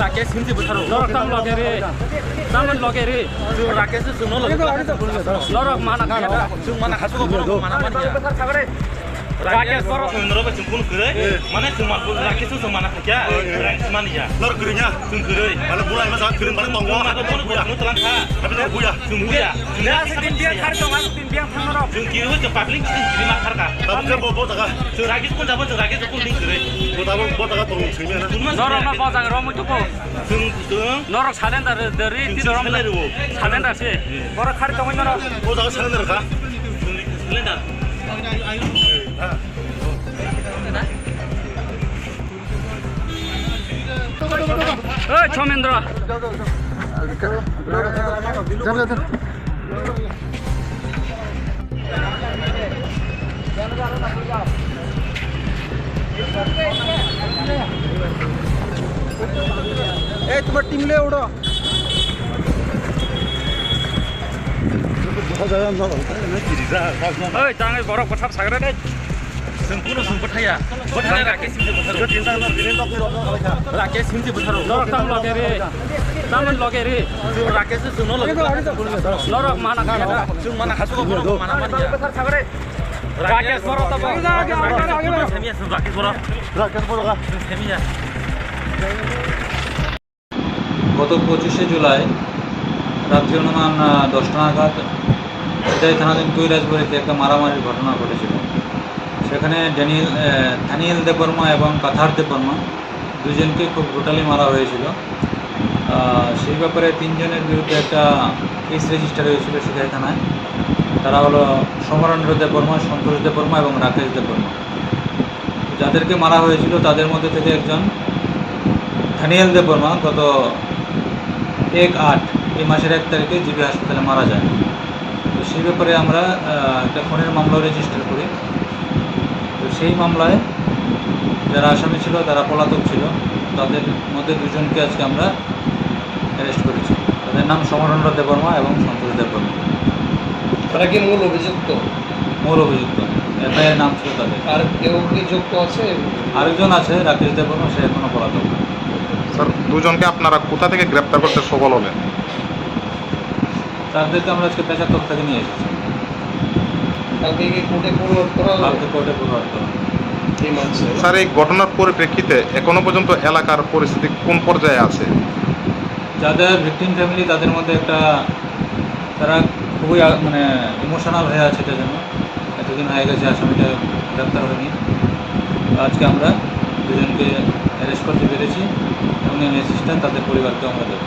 राकेश हिंदी बता रहा हूँ तम लगे रे तमन लगे रे जो राकेश से सुनो लरक माना खाया जो माना खासो को माना मानिया राकेश पर सुंदर बच्चों को करे माने सुमान को राकेश से माना खाया मानिया लर करिnya जों करे माने बुलाय मा जान करिन बाले तंगवा माने बोन बुया नु तलां खा tapi नो बुया जों बुया ना दिन बिया खार दं आं दिन बिया थांनो र जों कियो जों पाब्लिक जिरि मा खारका तब जों बो तका जों राकेश को जाबो जों राकेश को लिंक करे बो ताबो बो तका तंग छैमे ना नरना बाजां र मय तुको जों नरक सालेन्डार दरि ति दरम सालेन्डार से बर खार दं न बो तका सालेन्डार खा सालेन्डार छोमेन्द्र तुम्हार टीम ले उड़ो jangan borok petab sagre deh sempurna sempur thaya bothane rakesh simje botharo lorok tam lage re taman lage re jo rakesh suno lorok mana khaya jung mana khasu ko borok mana maniya rakesh borok ta rakesh borok semiya গত 25শে জুলাই রাত্রি অনুমান 10টা নাগাদ এটাই থানাধীন কৈলাসবাড়িতে একটা মারামারির ঘটনা ঘটেছিল। সেখানে দানিয়েল দেববর্মা এবং কাথার দেববর্মা দুজনকে খুব ব্রুটালি মারা হয়েছিল। সেই ব্যাপারে তিনজনের বিরুদ্ধে একটা কেস রেজিস্টার হয়েছিল সিকাই থানায়। তারা হলো সমরেন্দ্র দেববর্মা, সন্তোষ দেববর্মা এবং রাকেশ দেববর্মা। যাদেরকে মারা হয়েছিল তাদের মধ্যে থেকে একজন দানিয়েল দেববর্মা গত 1/8 এই মাসের 1 তারিখে জিবি হাসপাতালে মারা যায়। তো সেই ব্যাপারে আমরা একটা খুনের মামলা রেজিস্টার করি। তো সেই মামলায় যারা আসামি ছিল তারা পলাতক ছিল, তাদের মধ্যে দুজনকে আজকে আমরা অ্যারেস্ট করেছি। তাদের নাম সমরেন্দ্র দেববর্মা এবং সন্তোষ দেববর্মা। তারা কি মূল অভিযুক্ত? মূল অভিযুক্ত, এফআইআর নাম ছিল তাদের। আর কেউ কি যুক্ত আছে? আরেকজন আছে রাকেশ দেববর্মা, সে এখনও পলাতক। স্যার, দুজনকে আপনারা কোথা থেকে গ্রেপ্তার করতে সফল হলেন? তাদেরকে আমরা আজকে পেশাতক থেকে নিয়ে এসেছি। কালকে কি কোর্টে ফরওয়ার্ড করা হবে? কালকে কোর্টে ফরওয়ার্ড করা হবে। স্যার, এই ঘটনার পরিপ্রেক্ষিতে এখনো পর্যন্ত এলাকার পরিস্থিতি কোন পর্যায়ে আছে? যাদের ভিকটিম ফ্যামিলি তাদের মধ্যে একটা তারা খুবই মানে ইমোশনাল হয়ে আছে। এটা জন্য এতদিন হয়ে গেছে আসামিটা গ্রেপ্তার হয়নি। আজকে আমরা দুজনকে অ্যারেস্ট করতে পেরেছি এবং এই মেসেজটা তাদের পরিবারকে আমরা দেবো।